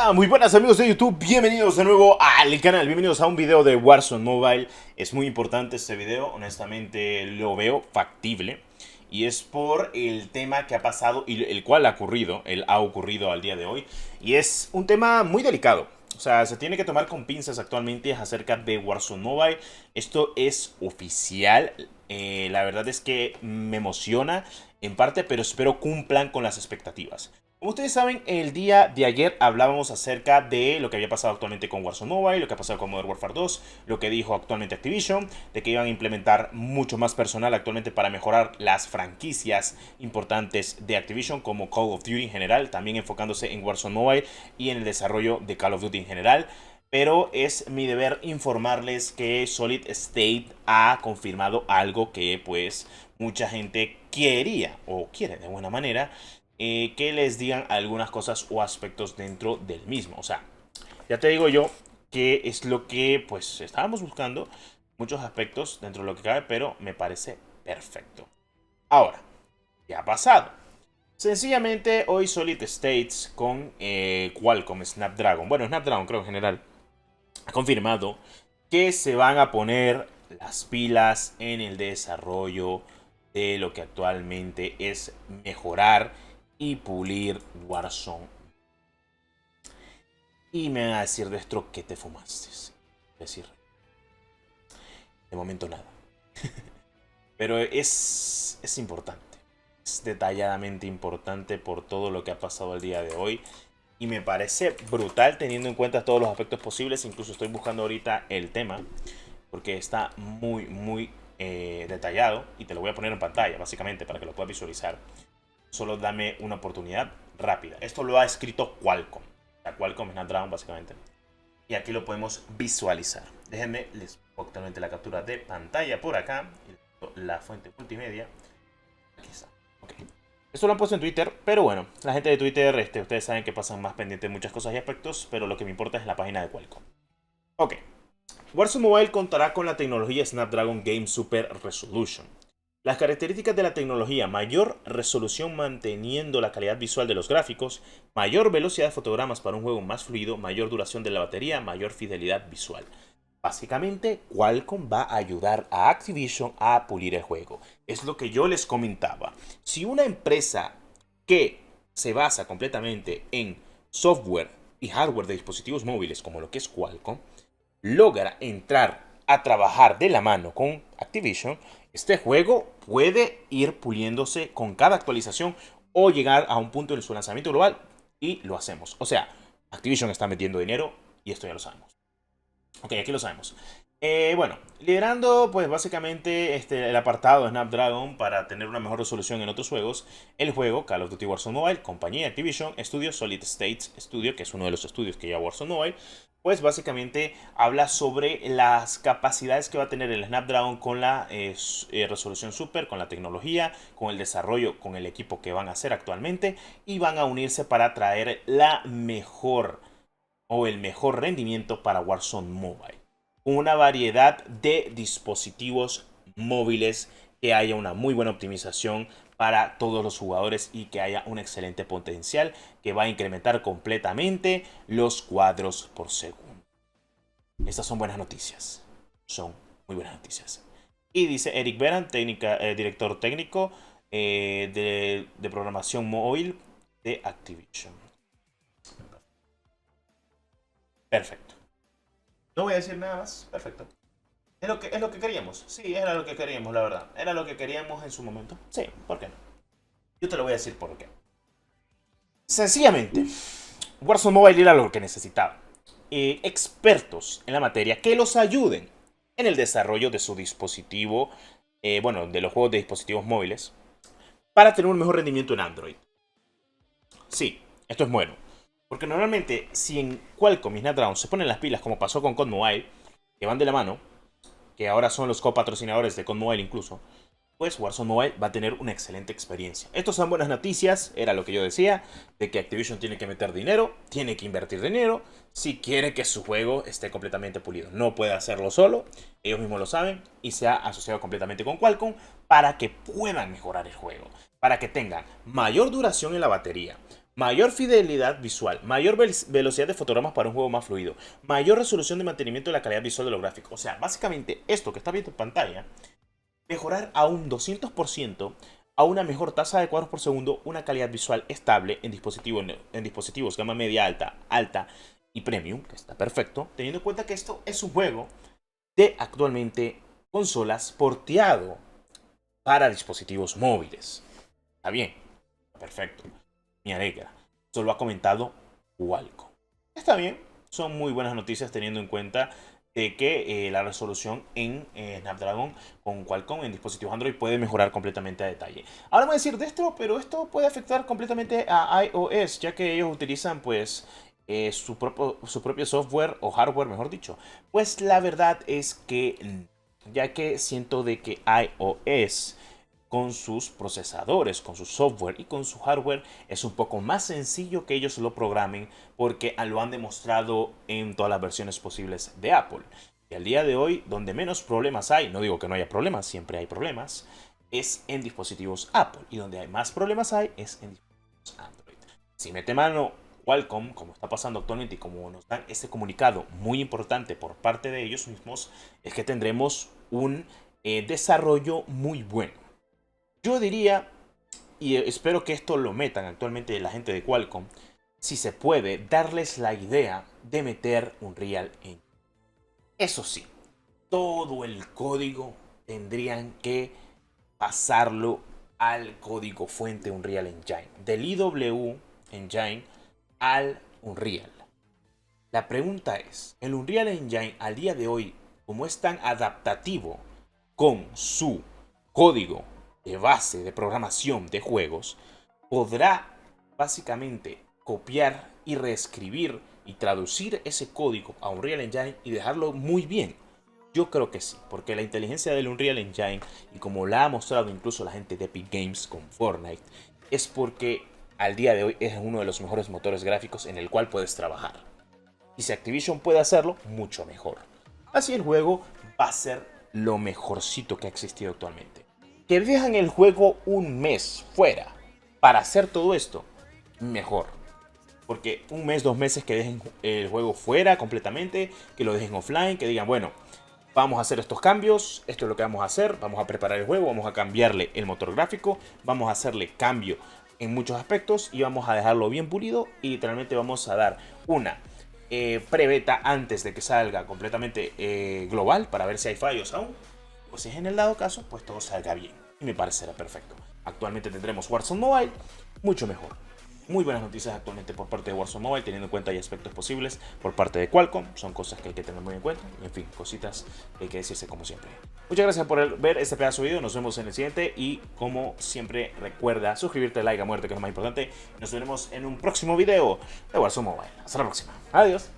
Hola, muy buenas amigos de YouTube, bienvenidos de nuevo al canal, bienvenidos a un video de Warzone Mobile. Es muy importante este video, honestamente lo veo factible. Y es por el tema que ha pasado y el cual ha ocurrido al día de hoy. Y es un tema muy delicado. O sea, se tiene que tomar con pinzas actualmente acerca de Warzone Mobile. Esto es oficial. La verdad es que me emociona en parte, pero espero cumplan con las expectativas. Como ustedes saben, el día de ayer hablábamos acerca de lo que había pasado actualmente con Warzone Mobile, lo que ha pasado con Modern Warfare 2, lo que dijo actualmente Activision, de que iban a implementar mucho más personal actualmente para mejorar las franquicias importantes de Activision, como Call of Duty en general, también enfocándose en Warzone Mobile y en el desarrollo de Call of Duty en general. Pero es mi deber informarles que Solid State ha confirmado algo que pues mucha gente quería o quiere de buena manera, que les digan algunas cosas o aspectos dentro del mismo. O sea, ya te digo yo que es lo que pues estábamos buscando, muchos aspectos dentro de lo que cabe, pero me parece perfecto. Ahora, ¿qué ha pasado? Sencillamente hoy Solid States con Qualcomm Snapdragon, bueno, Snapdragon creo en general, ha confirmado que se van a poner las pilas en el desarrollo de lo que actualmente es mejorar y pulir Warzone. Y me van a decir, Destro, ¿qué te fumaste? Es decir, de momento nada. Pero es importante. Es detalladamente importante por todo lo que ha pasado el día de hoy. Y me parece brutal teniendo en cuenta todos los aspectos posibles. Incluso estoy buscando ahorita el tema, porque está muy detallado. Y te lo voy a poner en pantalla, básicamente, para que lo puedas visualizar. Solo dame una oportunidad rápida. Esto lo ha escrito Qualcomm. La Qualcomm Snapdragon, básicamente. Y aquí lo podemos visualizar. Déjenme, les pongo actualmente la captura de pantalla por acá. La fuente multimedia. Aquí está. Ok. Esto lo han puesto en Twitter, pero bueno, la gente de Twitter, ustedes saben que pasan más pendientes de muchas cosas y aspectos, pero lo que me importa es la página de Qualcomm. Ok. Warzone Mobile contará con la tecnología Snapdragon Game Super Resolution. Las características de la tecnología: mayor resolución manteniendo la calidad visual de los gráficos, mayor velocidad de fotogramas para un juego más fluido, mayor duración de la batería, mayor fidelidad visual. Básicamente, Qualcomm va a ayudar a Activision a pulir el juego. Es lo que yo les comentaba. Si una empresa que se basa completamente en software y hardware de dispositivos móviles, como lo que es Qualcomm, logra entrar a trabajar de la mano con Activision, este juego puede ir puliéndose con cada actualización o llegar a un punto en su lanzamiento global, y lo hacemos. O sea, Activision está metiendo dinero y esto ya lo sabemos. Ok, aquí lo sabemos. Bueno, liderando pues básicamente el apartado de Snapdragon para tener una mejor resolución en otros juegos, el juego Call of Duty Warzone Mobile, compañía Activision, estudio Solid States Studio, que es uno de los estudios que lleva Warzone Mobile, pues básicamente habla sobre las capacidades que va a tener el Snapdragon con la resolución super, con la tecnología, con el desarrollo, con el equipo que van a hacer actualmente, y van a unirse para traer la mejor o el mejor rendimiento para Warzone Mobile. Una variedad de dispositivos móviles, que haya una muy buena optimización para todos los jugadores y que haya un excelente potencial que va a incrementar completamente los cuadros por segundo. Estas son buenas noticias. Son muy buenas noticias. Y dice Eric Beran, director técnico de programación móvil de Activision. Perfecto. No voy a decir nada más. Perfecto. Es lo que queríamos. Sí, era lo que queríamos, la verdad. Era lo que queríamos en su momento. Sí, ¿por qué no? Yo te lo voy a decir por qué. Sencillamente, Warzone Mobile era lo que necesitaba. Expertos en la materia que los ayuden en el desarrollo de su dispositivo, bueno, de los juegos de dispositivos móviles, para tener un mejor rendimiento en Android. Sí, esto es bueno. Porque normalmente, si en Qualcomm y Snapdragon se ponen las pilas, como pasó con COD Mobile, que van de la mano, que ahora son los copatrocinadores de COD Mobile incluso, pues Warzone Mobile va a tener una excelente experiencia. Estas son buenas noticias, era lo que yo decía, de que Activision tiene que meter dinero, tiene que invertir dinero, si quiere que su juego esté completamente pulido. No puede hacerlo solo, ellos mismos lo saben, y se ha asociado completamente con Qualcomm para que puedan mejorar el juego, para que tengan mayor duración en la batería, mayor fidelidad visual, mayor velocidad de fotogramas para un juego más fluido, mayor resolución de mantenimiento de la calidad visual de los gráficos. O sea, básicamente esto que está viendo en pantalla, mejorar a un 200%, a una mejor tasa de cuadros por segundo, una calidad visual estable en dispositivos gama media alta y premium, que está perfecto, teniendo en cuenta que esto es un juego de actualmente consolas porteado para dispositivos móviles. Está bien, está perfecto, me alegra. Eso lo ha comentado Qualcomm. Está bien, son muy buenas noticias teniendo en cuenta de que la resolución en Snapdragon con Qualcomm en dispositivos Android puede mejorar completamente a detalle. Ahora voy a decir de esto, pero esto puede afectar completamente a iOS, ya que ellos utilizan pues su propio software o hardware, mejor dicho. Pues la verdad es que, ya que siento de que iOS con sus procesadores, con su software y con su hardware es un poco más sencillo que ellos lo programen porque lo han demostrado en todas las versiones posibles de Apple. Y al día de hoy, donde menos problemas hay, no digo que no haya problemas, siempre hay problemas, es en dispositivos Apple. Y donde hay más problemas hay es en dispositivos Android. Si mete mano Qualcomm, como está pasando actualmente y como nos dan ese comunicado muy importante por parte de ellos mismos, es que tendremos un desarrollo muy bueno. Yo diría, y espero que esto lo metan actualmente la gente de Qualcomm, si se puede, darles la idea de meter un Real Engine. Eso sí, todo el código tendrían que pasarlo al código fuente Unreal Engine, del IW Engine al Unreal. La pregunta es, el Unreal Engine al día de hoy, como es tan adaptativo con su código de base de programación de juegos, podrá básicamente copiar y reescribir y traducir ese código a Unreal Engine y dejarlo muy bien. Yo creo que sí, porque la inteligencia del Unreal Engine, y como la ha mostrado incluso la gente de Epic Games con Fortnite, es porque al día de hoy es uno de los mejores motores gráficos en el cual puedes trabajar. Y si Activision puede hacerlo, mucho mejor. Así el juego va a ser lo mejorcito que ha existido actualmente. Que dejan el juego un mes fuera para hacer todo esto, mejor. Porque un mes, 2 meses que dejen el juego fuera completamente, que lo dejen offline, que digan, bueno, vamos a hacer estos cambios, esto es lo que vamos a hacer, vamos a preparar el juego, vamos a cambiarle el motor gráfico, vamos a hacerle cambio en muchos aspectos y vamos a dejarlo bien pulido y literalmente vamos a dar una pre-beta antes de que salga completamente global para ver si hay fallos aún. Pues si es en el dado caso, pues todo salga bien. Y me parecerá perfecto. Actualmente tendremos Warzone Mobile, mucho mejor. Muy buenas noticias actualmente por parte de Warzone Mobile, teniendo en cuenta hay aspectos posibles por parte de Qualcomm. Son cosas que hay que tener muy en cuenta. Y en fin, cositas que hay que decirse como siempre. Muchas gracias por ver este pedazo de video. Nos vemos en el siguiente. Y como siempre, recuerda suscribirte, like a muerte, que es lo más importante. Nos veremos en un próximo video de Warzone Mobile. Hasta la próxima. Adiós.